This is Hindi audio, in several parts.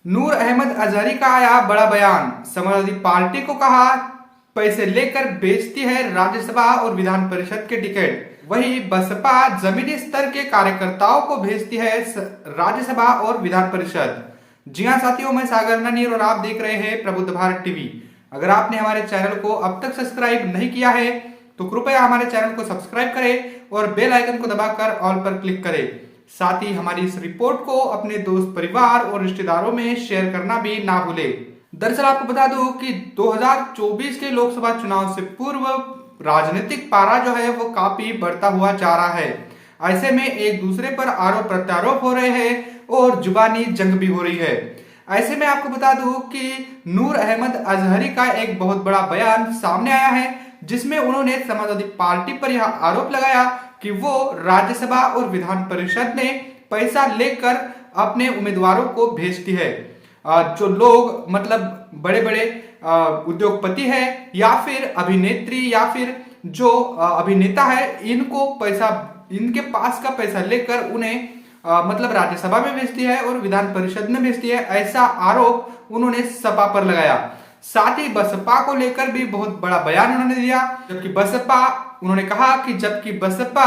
नूर अहमद अजहरी का आया बड़ा बयान। समाजवादी पार्टी को कहा पैसे लेकर बेचती है राज्यसभा और विधान परिषद के टिकट। वहीं बसपा जमीनी स्तर के कार्यकर्ताओं को भेजती है राज्यसभा और विधान परिषद। जी हाँ साथियों, मैं सागर ननीर और आप देख रहे हैं प्रबुद्ध भारत टीवी। अगर आपने हमारे चैनल को अब तक सब्सक्राइब नहीं किया है तो कृपया हमारे चैनल को सब्सक्राइब करें और बेल आइकन को दबाकर ऑल पर क्लिक करें। साथ ही हमारी इस रिपोर्ट को अपने दोस्त, परिवार और रिश्तेदारों में शेयर करना भी ना भूलें। दरअसल आपको बता दूं कि 2024 के लोकसभा चुनाव से पूर्व राजनीतिक पारा जो है वो काफी बढ़ता हुआ जा रहा है। ऐसे में एक दूसरे पर आरोप प्रत्यारोप हो रहे हैं और जुबानी जंग भी हो रही है। ऐसे में आपको बता दूं कि नूर अहमद अजहरी का एक बहुत बड़ा बयान सामने आया है, जिसमें उन्होंने समाजवादी पार्टी पर यह आरोप लगाया कि वो राज्यसभा और विधान परिषद में पैसा लेकर अपने उम्मीदवारों को भेजती है। जो लोग मतलब बड़े बड़े उद्योगपति है या फिर अभिनेत्री या फिर जो अभिनेता है, इनको पैसा, इनके पास का पैसा लेकर उन्हें मतलब राज्यसभा में भेजती है और विधान परिषद में भेजती है, ऐसा आरोप उन्होंने सपा पर लगाया। साथ ही बसपा को लेकर भी बहुत बड़ा बयान उन्होंने दिया। उन्होंने कहा कि जबकि बसपा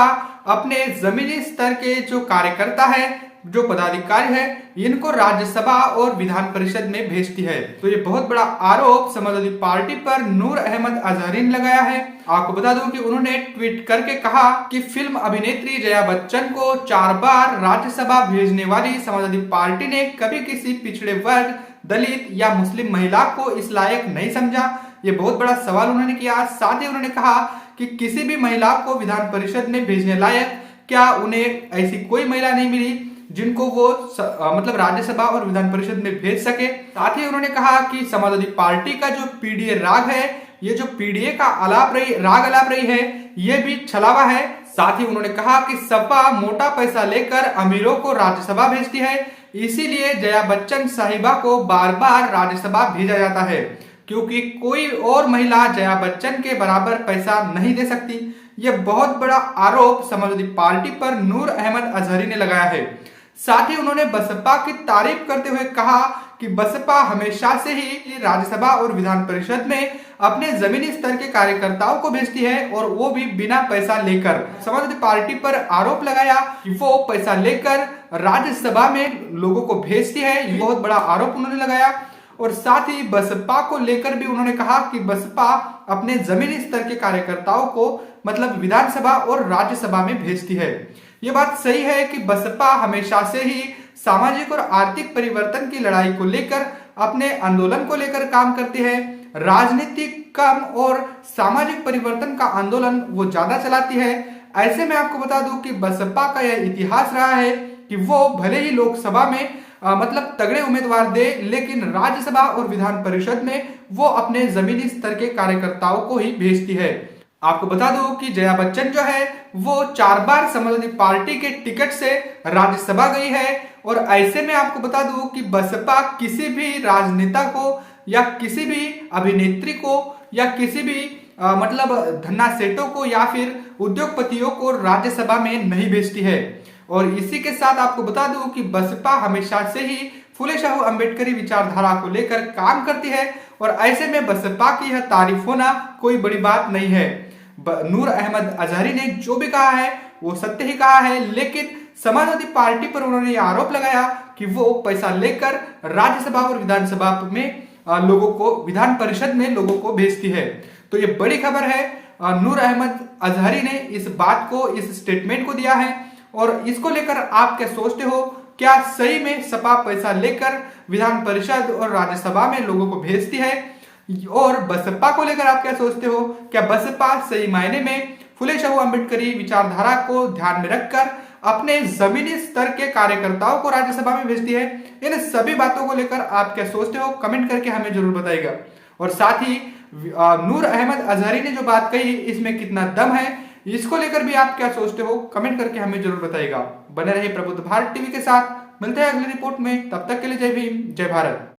अपने जमीनी स्तर के जो कार्यकर्ता है, जो पदाधिकारी है, इनको राज्यसभा और विधान परिषद में भेजती है। तो ये बहुत बड़ा आरोप समाजवादी पार्टी पर नूर अहमद अजहरी ने लगाया है। आपको बता दूं कि उन्होंने ट्वीट करके कहा कि फिल्म अभिनेत्री जया बच्चन को 4 बार राज्यसभा भेजने वाली समाजवादी पार्टी ने कभी किसी पिछड़े वर्ग, दलित या मुस्लिम महिला को इस लायक नहीं समझा। ये बहुत बड़ा सवाल उन्होंने किया। साथ ही उन्होंने कहा कि किसी भी महिला को विधान परिषद में भेजने लायक क्या उन्हें ऐसी कोई महिला नहीं मिली जिनको वो मतलब राज्यसभा और विधान परिषद में भेज सके। साथ ही उन्होंने कहा कि समाजवादी पार्टी का जो पीडीए राग है, ये जो पीडीए का राग अलाप रही है, ये भी छलावा है। साथ ही उन्होंने कहा कि सपा मोटा पैसा लेकर अमीरों को राज्यसभा भेजती है, इसीलिए जया बच्चन साहिबा को बार बार राज्यसभा भेजा जाता है, क्योंकि कोई और महिला जया बच्चन के बराबर पैसा नहीं दे सकती। यह बहुत बड़ा आरोप समाजवादी पार्टी पर नूर अहमद अजहरी ने लगाया है। साथ ही उन्होंने बसपा की तारीफ करते हुए कहा कि बसपा हमेशा से ही राज्यसभा और विधान परिषद में अपने जमीनी स्तर के कार्यकर्ताओं को भेजती है और वो भी बिना पैसा लेकर। समाजवादी पार्टी पर आरोप लगाया कि वो पैसा लेकर राज्यसभा में लोगों को भेजती है। ये बहुत बड़ा आरोप उन्होंने लगाया। और साथ ही बसपा को लेकर भी उन्होंने कहा कि बसपा अपने जमीनी स्तर के कार्यकर्ताओं को मतलब विधानसभा और राज्यसभा में भेजती है। ये बात सही है कि बसपा हमेशा से ही सामाजिक और आर्थिक परिवर्तन की लड़ाई को लेकर, अपने आंदोलन को लेकर काम करती है। राजनीतिक कम और सामाजिक परिवर्तन का आंदोलन वो ज्यादा चलाती है। ऐसे में आपको बता दूं कि बसपा का यह इतिहास रहा है कि वो भले ही लोकसभा में मतलब तगड़े उम्मीदवार दे, लेकिन राज्यसभा और विधान परिषद में वो अपने जमीनी स्तर के कार्यकर्ताओं को ही भेजती है। आपको बता दूं कि जया बच्चन जो है वो 4 बार समाजवादी पार्टी के टिकट से राज्यसभा गई है। और ऐसे में आपको बता दूं कि बसपा किसी भी राजनेता को या किसी भी अभिनेत्री को या किसी भी मतलब धन्ना सेठों को या फिर उद्योगपतियों को राज्यसभा में नहीं भेजती है। और इसी के साथ आपको बता दूं कि बसपा हमेशा से ही फुले शाहू अंबेडकरी विचारधारा को लेकर काम करती है और ऐसे में बसपा की यह तारीफ होना कोई बड़ी बात नहीं है। नूर अहमद अजहरी ने जो भी कहा है वो सत्य ही कहा है, लेकिन समाजवादी पार्टी पर उन्होंने यह आरोप लगाया कि वो पैसा लेकर राज्यसभा और विधानसभा में लोगों को, विधान परिषद में लोगों को भेजती है। तो ये बड़ी खबर है। नूर अहमद अजहरी ने इस बात को, इस स्टेटमेंट को दिया है। और इसको लेकर आप क्या सोचते हो? क्या सही में सपा पैसा लेकर विधान परिषद और राज्यसभा में लोगों को भेजती है? और बसपा को लेकर आप क्या सोचते हो? क्या बसपा सही मायने में फुले शाहू अंबेडकरी विचारधारा को ध्यान में रखकर अपने जमीनी स्तर के कार्यकर्ताओं को राज्यसभा में भेजती है? इन सभी बातों को लेकर आप क्या सोचते हो? कमेंट करके हमें जरूर बताइएगा। और साथ ही नूर अहमद अजहरी ने जो बात कही, इसमें कितना दम है, इसको लेकर भी आप क्या सोचते हो? कमेंट करके हमें जरूर बताइएगा। बने रहिए प्रबुद्ध भारत टीवी के साथ। मिलते हैं अगली रिपोर्ट में, तब तक के लिए जय भीम, जय भारत।